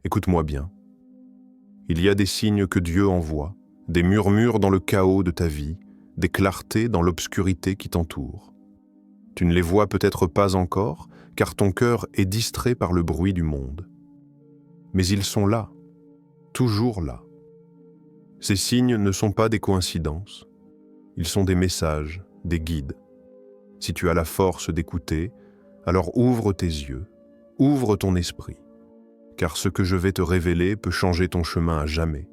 Écoute-moi bien. Il y a des signes que Dieu envoie, des murmures dans le chaos de ta vie, des clartés dans l'obscurité qui t'entoure. Tu ne les vois peut-être pas encore, car ton cœur est distrait par le bruit du monde. Mais ils sont là, toujours là. Ces signes ne sont pas des coïncidences, ils sont des messages, des guides. Si tu as la force d'écouter, alors ouvre tes yeux, ouvre ton esprit, car ce que je vais te révéler peut changer ton chemin à jamais.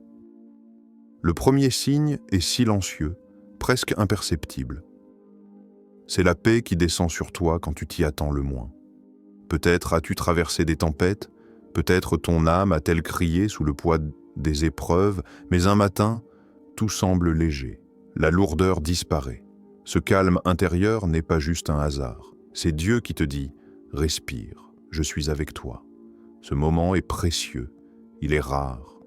Le premier signe est silencieux, presque imperceptible. C'est la paix qui descend sur toi quand tu t'y attends le moins. Peut-être as-tu traversé des tempêtes, peut-être ton âme a-t-elle crié sous le poids des épreuves, mais un matin, tout semble léger. La lourdeur disparaît. Ce calme intérieur n'est pas juste un hasard. C'est Dieu qui te dit « Respire, je suis avec toi ». Ce moment est précieux, il est rare.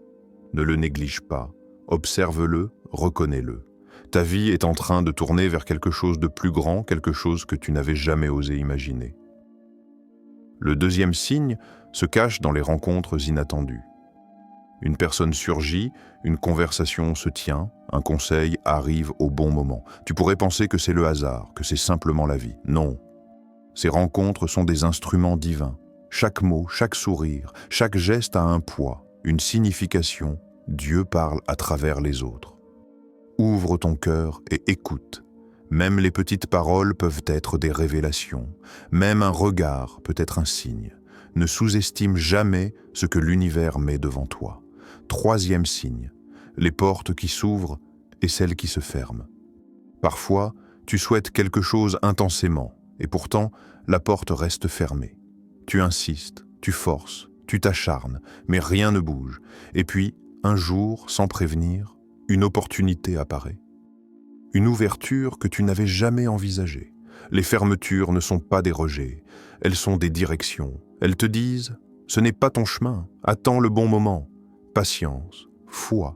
Ne le néglige pas, observe-le, reconnais-le. Ta vie est en train de tourner vers quelque chose de plus grand, quelque chose que tu n'avais jamais osé imaginer. Le deuxième signe se cache dans les rencontres inattendues. Une personne surgit, une conversation se tient, un conseil arrive au bon moment. Tu pourrais penser que c'est le hasard, que c'est simplement la vie. Non. Ces rencontres sont des instruments divins. Chaque mot, chaque sourire, chaque geste a un poids, une signification. Dieu parle à travers les autres. Ouvre ton cœur et écoute. Même les petites paroles peuvent être des révélations. Même un regard peut être un signe. Ne sous-estime jamais ce que l'univers met devant toi. Troisième signe, les portes qui s'ouvrent et celles qui se ferment. Parfois, tu souhaites quelque chose intensément, et pourtant, la porte reste fermée. Tu insistes, tu forces, tu t'acharnes, mais rien ne bouge. Et puis, un jour, sans prévenir, une opportunité apparaît. Une ouverture que tu n'avais jamais envisagée. Les fermetures ne sont pas des rejets, elles sont des directions. Elles te disent, ce n'est pas ton chemin, attends le bon moment. Patience, foi.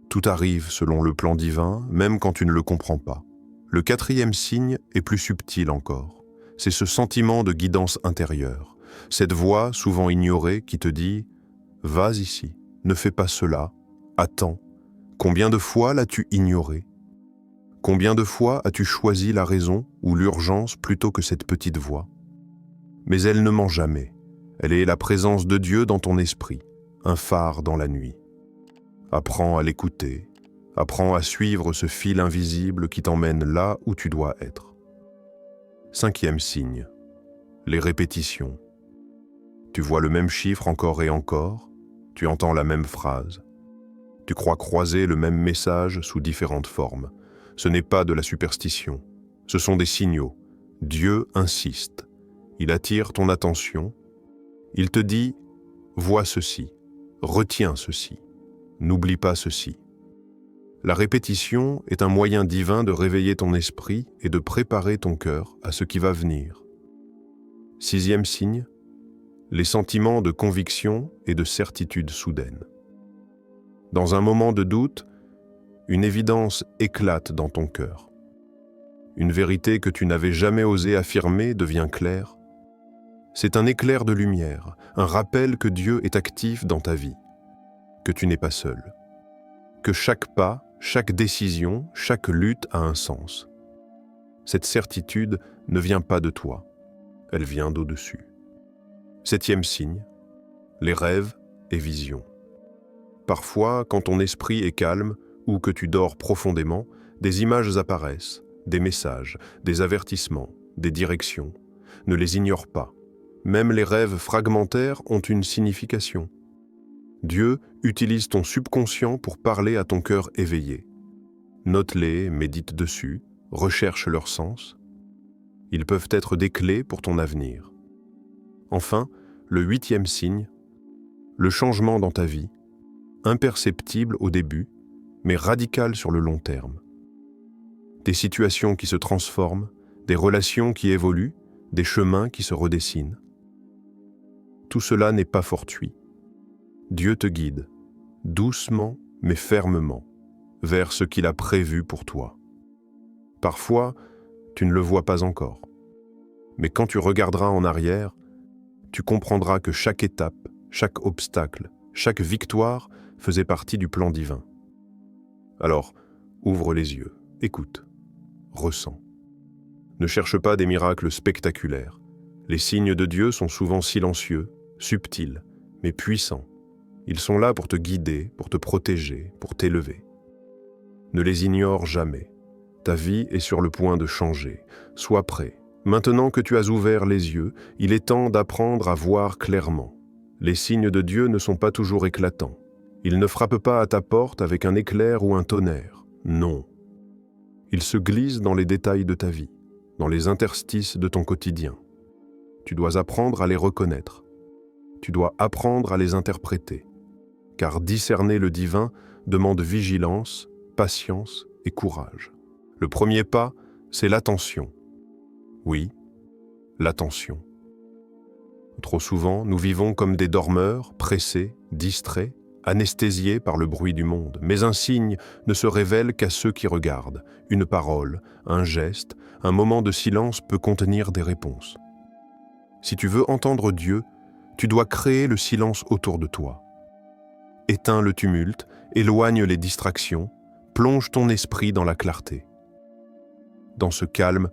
Tout arrive selon le plan divin, même quand tu ne le comprends pas. Le quatrième signe est plus subtil encore. C'est ce sentiment de guidance intérieure. Cette voix, souvent ignorée, qui te dit « Vas ici, ne fais pas cela, attends ». Combien de fois l'as-tu ignoré? Combien de fois as-tu choisi la raison ou l'urgence plutôt que cette petite voix? Mais elle ne ment jamais. Elle est la présence de Dieu dans ton esprit, un phare dans la nuit. Apprends à l'écouter, apprends à suivre ce fil invisible qui t'emmène là où tu dois être. Cinquième signe, les répétitions. Tu vois le même chiffre encore et encore, tu entends la même phrase. Tu crois croiser le même message sous différentes formes. Ce n'est pas de la superstition, ce sont des signaux. Dieu insiste, il attire ton attention, il te dit « Vois ceci ». Retiens ceci. N'oublie pas ceci. La répétition est un moyen divin de réveiller ton esprit et de préparer ton cœur à ce qui va venir. Sixième signe, les sentiments de conviction et de certitude soudaine. Dans un moment de doute, une évidence éclate dans ton cœur. Une vérité que tu n'avais jamais osé affirmer devient claire. C'est un éclair de lumière, un rappel que Dieu est actif dans ta vie, que tu n'es pas seul, que chaque pas, chaque décision, chaque lutte a un sens. Cette certitude ne vient pas de toi, elle vient d'au-dessus. Septième signe, les rêves et visions. Parfois, quand ton esprit est calme ou que tu dors profondément, des images apparaissent, des messages, des avertissements, des directions. Ne les ignore pas. Même les rêves fragmentaires ont une signification. Dieu utilise ton subconscient pour parler à ton cœur éveillé. Note-les, médite dessus, recherche leur sens. Ils peuvent être des clés pour ton avenir. Enfin, le huitième signe, le changement dans ta vie, imperceptible au début, mais radical sur le long terme. Des situations qui se transforment, des relations qui évoluent, des chemins qui se redessinent. Tout cela n'est pas fortuit. Dieu te guide, doucement mais fermement, vers ce qu'il a prévu pour toi. Parfois, tu ne le vois pas encore. Mais quand tu regarderas en arrière, tu comprendras que chaque étape, chaque obstacle, chaque victoire faisait partie du plan divin. Alors, ouvre les yeux, écoute, ressens. Ne cherche pas des miracles spectaculaires. Les signes de Dieu sont souvent silencieux, subtils, mais puissants. Ils sont là pour te guider, pour te protéger, pour t'élever. Ne les ignore jamais. Ta vie est sur le point de changer. Sois prêt. Maintenant que tu as ouvert les yeux, il est temps d'apprendre à voir clairement. Les signes de Dieu ne sont pas toujours éclatants. Ils ne frappent pas à ta porte avec un éclair ou un tonnerre. Non. Ils se glissent dans les détails de ta vie, dans les interstices de ton quotidien. Tu dois apprendre à les reconnaître. Tu dois apprendre à les interpréter. Car discerner le divin demande vigilance, patience et courage. Le premier pas, c'est l'attention. Oui, l'attention. Trop souvent, nous vivons comme des dormeurs, pressés, distraits, anesthésiés par le bruit du monde. Mais un signe ne se révèle qu'à ceux qui regardent. Une parole, un geste, un moment de silence peut contenir des réponses. Si tu veux entendre Dieu, tu dois créer le silence autour de toi. Éteins le tumulte, éloigne les distractions, plonge ton esprit dans la clarté. Dans ce calme,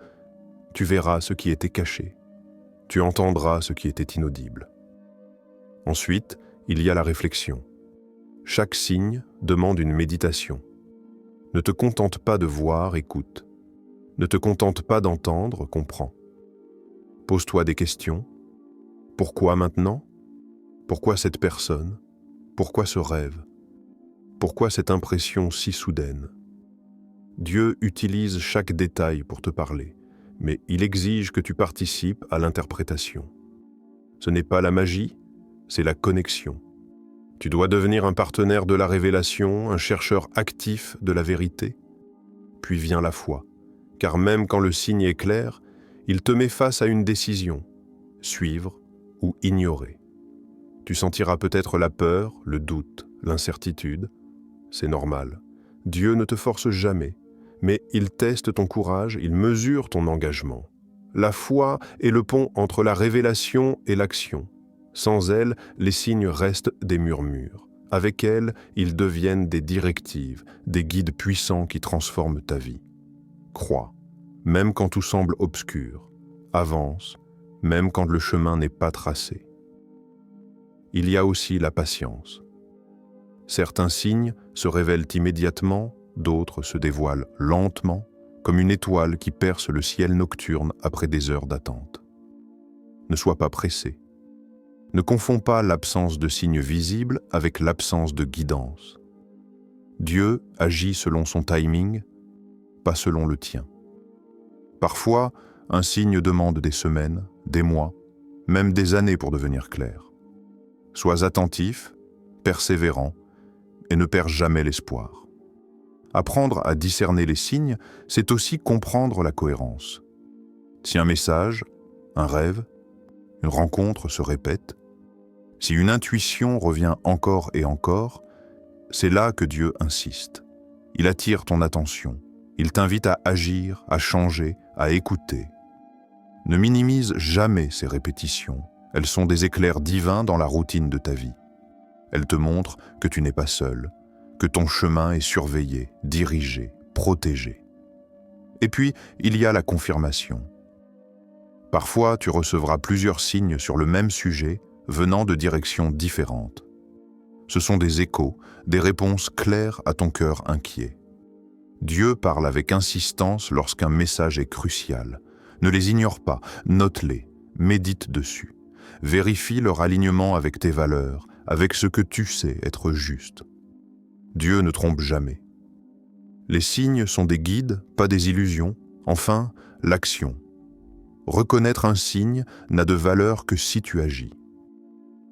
tu verras ce qui était caché. Tu entendras ce qui était inaudible. Ensuite, il y a la réflexion. Chaque signe demande une méditation. Ne te contente pas de voir, écoute. Ne te contente pas d'entendre, comprends. Pose-toi des questions. Pourquoi maintenant? Pourquoi cette personne? Pourquoi ce rêve? Pourquoi cette impression si soudaine? Dieu utilise chaque détail pour te parler, mais il exige que tu participes à l'interprétation. Ce n'est pas la magie, c'est la connexion. Tu dois devenir un partenaire de la révélation, un chercheur actif de la vérité. Puis vient la foi, car même quand le signe est clair, il te met face à une décision, suivre ou ignorer. Tu sentiras peut-être la peur, le doute, l'incertitude. C'est normal. Dieu ne te force jamais, mais il teste ton courage, il mesure ton engagement. La foi est le pont entre la révélation et l'action. Sans elle, les signes restent des murmures. Avec elle, ils deviennent des directives, des guides puissants qui transforment ta vie. Crois, même quand tout semble obscur. Avance, même quand le chemin n'est pas tracé. Il y a aussi la patience. Certains signes se révèlent immédiatement, d'autres se dévoilent lentement, comme une étoile qui perce le ciel nocturne après des heures d'attente. Ne sois pas pressé. Ne confonds pas l'absence de signes visibles avec l'absence de guidance. Dieu agit selon son timing, pas selon le tien. Parfois, un signe demande des semaines, des mois, même des années pour devenir clair. Sois attentif, persévérant, et ne perds jamais l'espoir. Apprendre à discerner les signes, c'est aussi comprendre la cohérence. Si un message, un rêve, une rencontre se répète, si une intuition revient encore et encore, c'est là que Dieu insiste. Il attire ton attention, il t'invite à agir, à changer, à écouter. Ne minimise jamais ces répétitions, elles sont des éclairs divins dans la routine de ta vie. Elles te montrent que tu n'es pas seul, que ton chemin est surveillé, dirigé, protégé. Et puis, il y a la confirmation. Parfois, tu recevras plusieurs signes sur le même sujet, venant de directions différentes. Ce sont des échos, des réponses claires à ton cœur inquiet. Dieu parle avec insistance lorsqu'un message est crucial. Ne les ignore pas, note-les, médite dessus. Vérifie leur alignement avec tes valeurs, avec ce que tu sais être juste. Dieu ne trompe jamais. Les signes sont des guides, pas des illusions. Enfin, l'action. Reconnaître un signe n'a de valeur que si tu agis.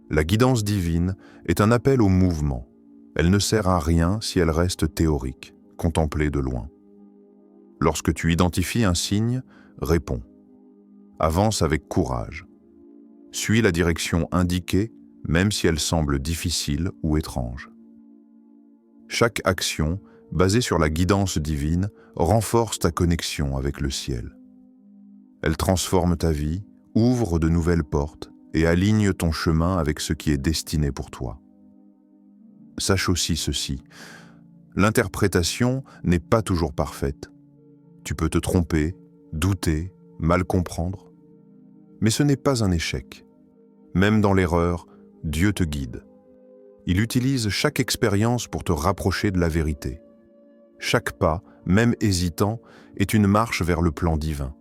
La guidance divine est un appel au mouvement. Elle ne sert à rien si elle reste théorique, contemplée de loin. Lorsque tu identifies un signe, réponds. Avance avec courage. Suis la direction indiquée, même si elle semble difficile ou étrange. Chaque action, basée sur la guidance divine, renforce ta connexion avec le ciel. Elle transforme ta vie, ouvre de nouvelles portes et aligne ton chemin avec ce qui est destiné pour toi. Sache aussi ceci, l'interprétation n'est pas toujours parfaite. Tu peux te tromper, douter, mal comprendre. Mais ce n'est pas un échec. Même dans l'erreur, Dieu te guide. Il utilise chaque expérience pour te rapprocher de la vérité. Chaque pas, même hésitant, est une marche vers le plan divin.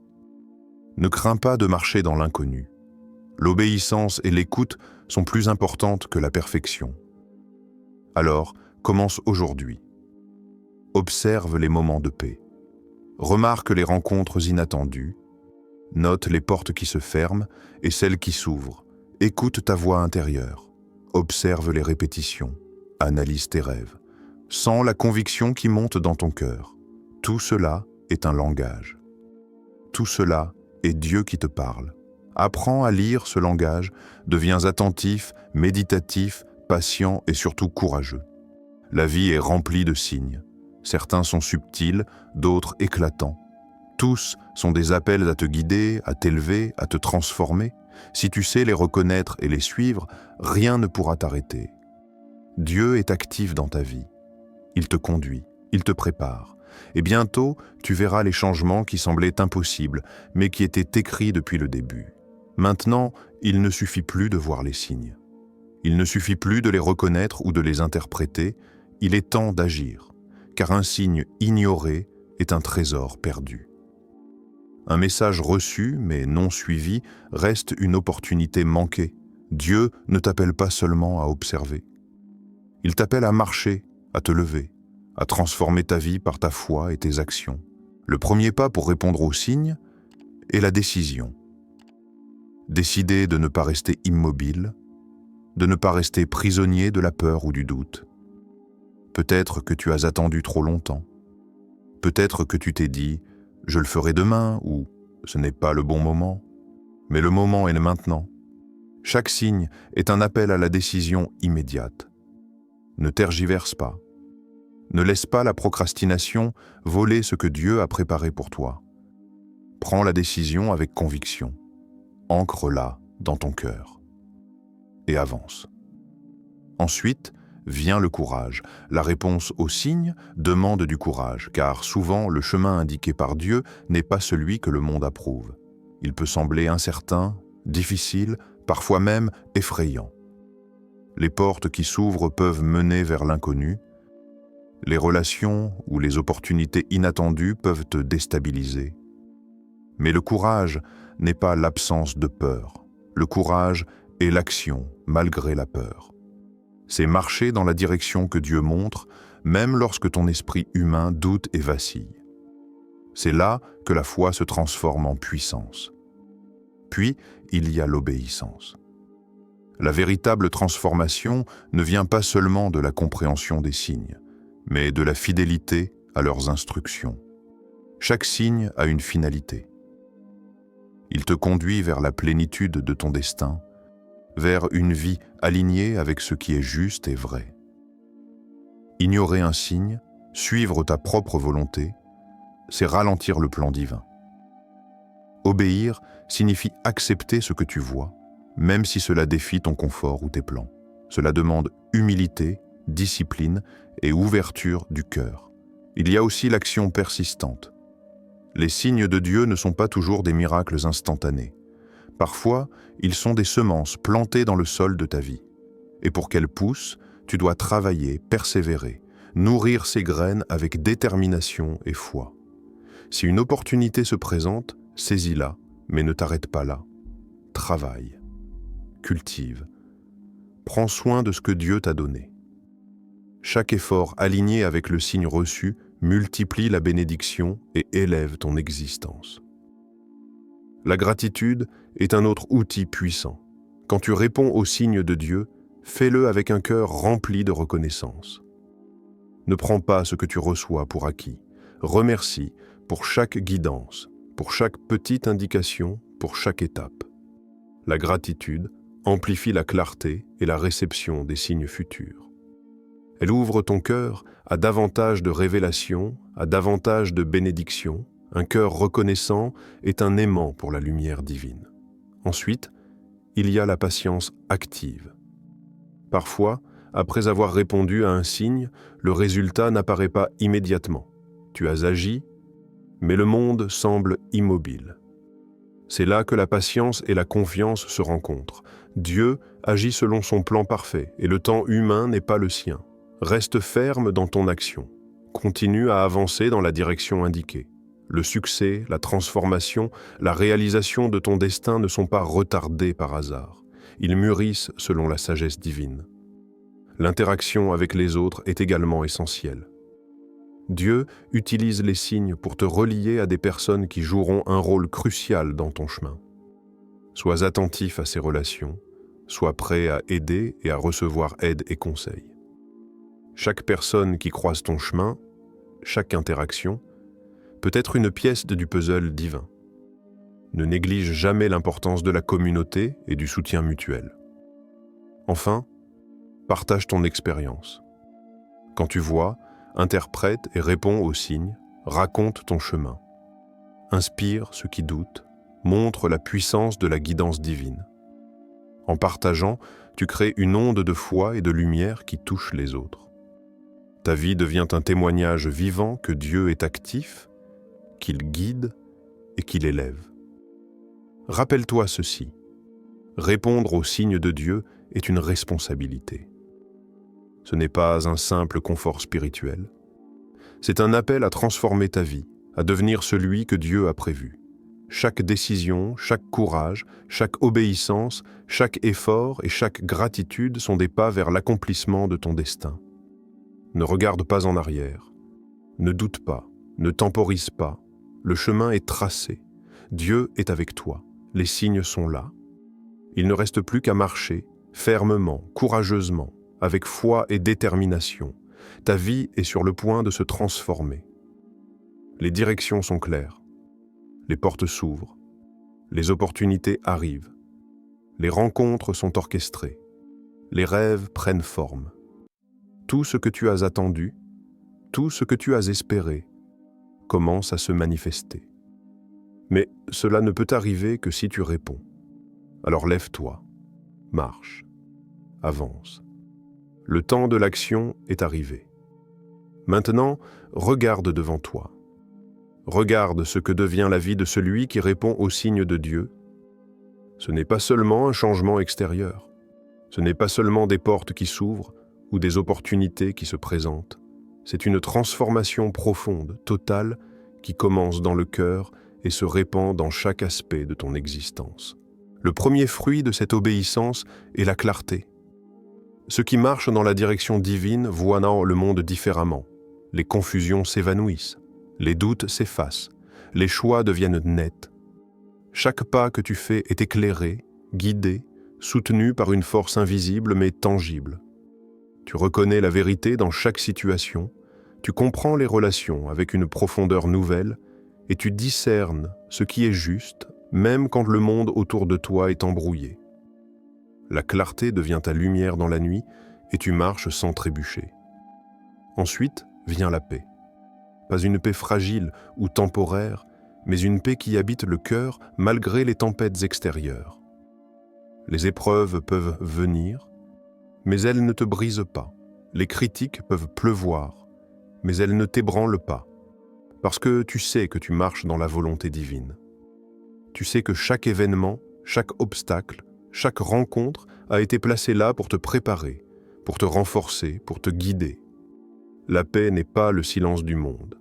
Ne crains pas de marcher dans l'inconnu. L'obéissance et l'écoute sont plus importantes que la perfection. Alors, commence aujourd'hui. Observe les moments de paix. Remarque les rencontres inattendues. Note les portes qui se ferment et celles qui s'ouvrent. Écoute ta voix intérieure. Observe les répétitions. Analyse tes rêves. Sens la conviction qui monte dans ton cœur. Tout cela est un langage. Tout cela est Dieu qui te parle. Apprends à lire ce langage, deviens attentif, méditatif, patient et surtout courageux. La vie est remplie de signes. Certains sont subtils, d'autres éclatants. Tous sont des appels à te guider, à t'élever, à te transformer. Si tu sais les reconnaître et les suivre, rien ne pourra t'arrêter. Dieu est actif dans ta vie. Il te conduit, il te prépare. Et bientôt, tu verras les changements qui semblaient impossibles, mais qui étaient écrits depuis le début. Maintenant, il ne suffit plus de voir les signes. Il ne suffit plus de les reconnaître ou de les interpréter. Il est temps d'agir, car un signe ignoré est un trésor perdu. Un message reçu, mais non suivi, reste une opportunité manquée. Dieu ne t'appelle pas seulement à observer. Il t'appelle à marcher, à te lever, à transformer ta vie par ta foi et tes actions. Le premier pas pour répondre aux signes est la décision. Décider de ne pas rester immobile, de ne pas rester prisonnier de la peur ou du doute. Peut-être que tu as attendu trop longtemps. Peut-être que tu t'es dit « je le ferai demain » ou « ce n'est pas le bon moment ». Mais le moment est maintenant. Chaque signe est un appel à la décision immédiate. Ne tergiverse pas. Ne laisse pas la procrastination voler ce que Dieu a préparé pour toi. Prends la décision avec conviction. Ancre-la dans ton cœur. Et avance. Ensuite, vient le courage. La réponse aux signes demande du courage, car souvent le chemin indiqué par Dieu n'est pas celui que le monde approuve. Il peut sembler incertain, difficile, parfois même effrayant. Les portes qui s'ouvrent peuvent mener vers l'inconnu. Les relations ou les opportunités inattendues peuvent te déstabiliser. Mais le courage n'est pas l'absence de peur. Le courage est l'action malgré la peur. C'est marcher dans la direction que Dieu montre, même lorsque ton esprit humain doute et vacille. C'est là que la foi se transforme en puissance. Puis, il y a l'obéissance. La véritable transformation ne vient pas seulement de la compréhension des signes, mais de la fidélité à leurs instructions. Chaque signe a une finalité. Il te conduit vers la plénitude de ton destin, vers une vie alignée avec ce qui est juste et vrai. Ignorer un signe, suivre ta propre volonté, c'est ralentir le plan divin. Obéir signifie accepter ce que tu vois, même si cela défie ton confort ou tes plans. Cela demande humilité, discipline et ouverture du cœur. Il y a aussi l'action persistante. Les signes de Dieu ne sont pas toujours des miracles instantanés. Parfois, ils sont des semences plantées dans le sol de ta vie. Et pour qu'elles poussent, tu dois travailler, persévérer, nourrir ces graines avec détermination et foi. Si une opportunité se présente, saisis-la, mais ne t'arrête pas là. Travaille, cultive, prends soin de ce que Dieu t'a donné. Chaque effort aligné avec le signe reçu multiplie la bénédiction et élève ton existence. La gratitude est un autre outil puissant. Quand tu réponds aux signes de Dieu, fais-le avec un cœur rempli de reconnaissance. Ne prends pas ce que tu reçois pour acquis. Remercie pour chaque guidance, pour chaque petite indication, pour chaque étape. La gratitude amplifie la clarté et la réception des signes futurs. Elle ouvre ton cœur à davantage de révélations, à davantage de bénédictions. Un cœur reconnaissant est un aimant pour la lumière divine. Ensuite, il y a la patience active. Parfois, après avoir répondu à un signe, le résultat n'apparaît pas immédiatement. Tu as agi, mais le monde semble immobile. C'est là que la patience et la confiance se rencontrent. Dieu agit selon son plan parfait et le temps humain n'est pas le sien. Reste ferme dans ton action. Continue à avancer dans la direction indiquée. Le succès, la transformation, la réalisation de ton destin ne sont pas retardés par hasard. Ils mûrissent selon la sagesse divine. L'interaction avec les autres est également essentielle. Dieu utilise les signes pour te relier à des personnes qui joueront un rôle crucial dans ton chemin. Sois attentif à ces relations, sois prêt à aider et à recevoir aide et conseils. Chaque personne qui croise ton chemin, chaque interaction, peut être une pièce du puzzle divin. Ne néglige jamais l'importance de la communauté et du soutien mutuel. Enfin, partage ton expérience. Quand tu vois, interprète et réponds aux signes, raconte ton chemin. Inspire ceux qui doutent, montre la puissance de la guidance divine. En partageant, tu crées une onde de foi et de lumière qui touche les autres. Ta vie devient un témoignage vivant que Dieu est actif, qu'il guide et qu'il élève. Rappelle-toi ceci, répondre aux signes de Dieu est une responsabilité. Ce n'est pas un simple confort spirituel. C'est un appel à transformer ta vie, à devenir celui que Dieu a prévu. Chaque décision, chaque courage, chaque obéissance, chaque effort et chaque gratitude sont des pas vers l'accomplissement de ton destin. Ne regarde pas en arrière. Ne doute pas, ne temporise pas. Le chemin est tracé. Dieu est avec toi. Les signes sont là. Il ne reste plus qu'à marcher, fermement, courageusement, avec foi et détermination. Ta vie est sur le point de se transformer. Les directions sont claires. Les portes s'ouvrent. Les opportunités arrivent. Les rencontres sont orchestrées. Les rêves prennent forme. Tout ce que tu as attendu, tout ce que tu as espéré, commence à se manifester. Mais cela ne peut arriver que si tu réponds. Alors lève-toi, marche, avance. Le temps de l'action est arrivé. Maintenant, regarde devant toi. Regarde ce que devient la vie de celui qui répond aux signes de Dieu. Ce n'est pas seulement un changement extérieur. Ce n'est pas seulement des portes qui s'ouvrent ou des opportunités qui se présentent. C'est une transformation profonde, totale, qui commence dans le cœur et se répand dans chaque aspect de ton existence. Le premier fruit de cette obéissance est la clarté. Ceux qui marchent dans la direction divine voient le monde différemment. Les confusions s'évanouissent, les doutes s'effacent, les choix deviennent nets. Chaque pas que tu fais est éclairé, guidé, soutenu par une force invisible mais tangible. Tu reconnais la vérité dans chaque situation, tu comprends les relations avec une profondeur nouvelle et tu discernes ce qui est juste, même quand le monde autour de toi est embrouillé. La clarté devient ta lumière dans la nuit et tu marches sans trébucher. Ensuite vient la paix. Pas une paix fragile ou temporaire, mais une paix qui habite le cœur malgré les tempêtes extérieures. Les épreuves peuvent venir, mais elles ne te brisent pas. Les critiques peuvent pleuvoir, mais elles ne t'ébranlent pas, parce que tu sais que tu marches dans la volonté divine. Tu sais que chaque événement, chaque obstacle, chaque rencontre a été placée là pour te préparer, pour te renforcer, pour te guider. La paix n'est pas le silence du monde.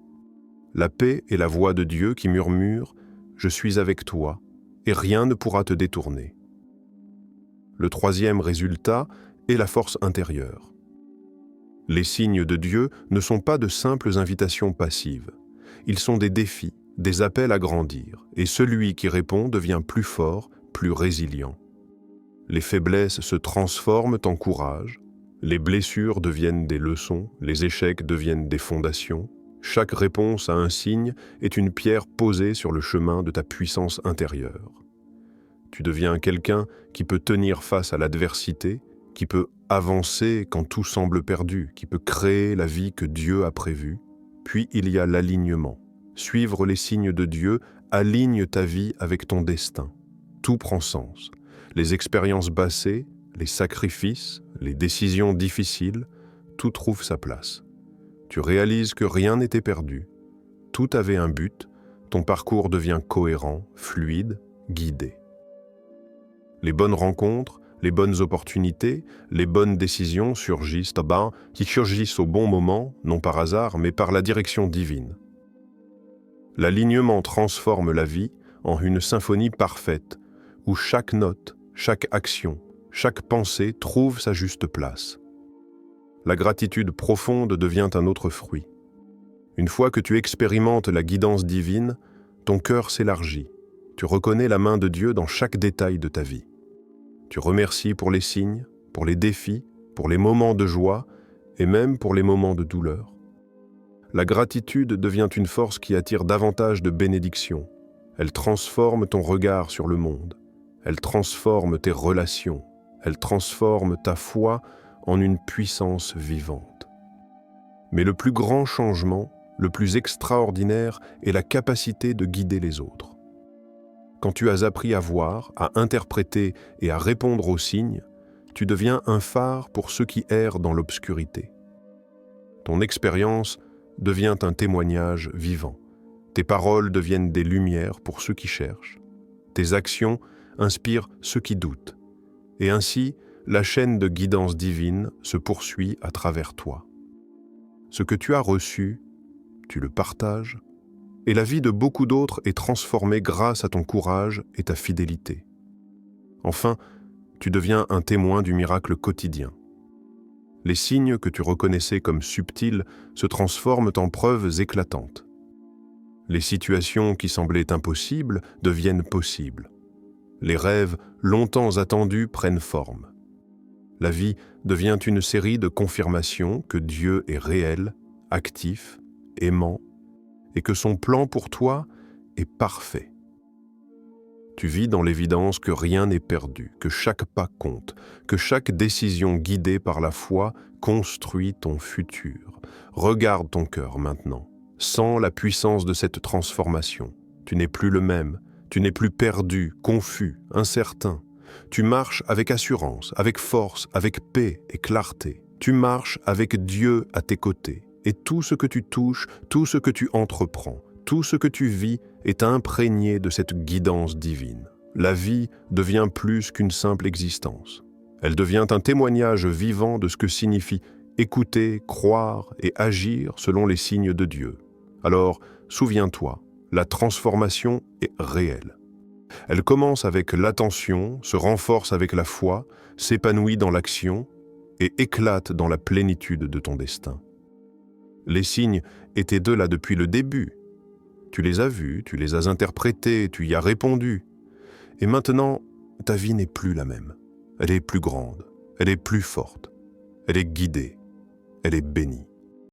La paix est la voix de Dieu qui murmure « Je suis avec toi et rien ne pourra te détourner ». Le troisième résultat est la force intérieure. Les signes de Dieu ne sont pas de simples invitations passives. Ils sont des défis, des appels à grandir, et celui qui répond devient plus fort, plus résilient. Les faiblesses se transforment en courage, les blessures deviennent des leçons, les échecs deviennent des fondations. Chaque réponse à un signe est une pierre posée sur le chemin de ta puissance intérieure. Tu deviens quelqu'un qui peut tenir face à l'adversité, qui peut avancer quand tout semble perdu, qui peut créer la vie que Dieu a prévue. Puis il y a l'alignement. Suivre les signes de Dieu aligne ta vie avec ton destin. Tout prend sens. Les expériences passées, les sacrifices, les décisions difficiles, tout trouve sa place. Tu réalises que rien n'était perdu. Tout avait un but, ton parcours devient cohérent, fluide, guidé. Les bonnes rencontres, les bonnes opportunités, les bonnes décisions surgissent qui surgissent au bon moment, non par hasard, mais par la direction divine. L'alignement transforme la vie en une symphonie parfaite, où chaque note, chaque action, chaque pensée trouve sa juste place. La gratitude profonde devient un autre fruit. Une fois que tu expérimentes la guidance divine, ton cœur s'élargit. Tu reconnais la main de Dieu dans chaque détail de ta vie. Tu remercies pour les signes, pour les défis, pour les moments de joie et même pour les moments de douleur. La gratitude devient une force qui attire davantage de bénédictions. Elle transforme ton regard sur le monde. Elle transforme tes relations. Elle transforme ta foi en une puissance vivante. Mais le plus grand changement, le plus extraordinaire, est la capacité de guider les autres. Quand tu as appris à voir, à interpréter et à répondre aux signes, tu deviens un phare pour ceux qui errent dans l'obscurité. Ton expérience devient un témoignage vivant. Tes paroles deviennent des lumières pour ceux qui cherchent. Tes actions inspirent ceux qui doutent. Et ainsi, la chaîne de guidance divine se poursuit à travers toi. Ce que tu as reçu, tu le partages, et la vie de beaucoup d'autres est transformée grâce à ton courage et ta fidélité. Enfin, tu deviens un témoin du miracle quotidien. Les signes que tu reconnaissais comme subtils se transforment en preuves éclatantes. Les situations qui semblaient impossibles deviennent possibles. Les rêves longtemps attendus prennent forme. La vie devient une série de confirmations que Dieu est réel, actif, aimant, et que son plan pour toi est parfait. Tu vis dans l'évidence que rien n'est perdu, que chaque pas compte, que chaque décision guidée par la foi construit ton futur. Regarde ton cœur maintenant. Sens la puissance de cette transformation. Tu n'es plus le même, tu n'es plus perdu, confus, incertain. Tu marches avec assurance, avec force, avec paix et clarté. Tu marches avec Dieu à tes côtés. Et tout ce que tu touches, tout ce que tu entreprends, tout ce que tu vis est imprégné de cette guidance divine. La vie devient plus qu'une simple existence. Elle devient un témoignage vivant de ce que signifie écouter, croire et agir selon les signes de Dieu. Alors, souviens-toi, la transformation est réelle. Elle commence avec l'attention, se renforce avec la foi, s'épanouit dans l'action et éclate dans la plénitude de ton destin. Les signes étaient de là depuis le début. Tu les as vus, tu les as interprétés, tu y as répondu. Et maintenant, ta vie n'est plus la même. Elle est plus grande, elle est plus forte, elle est guidée, elle est bénie.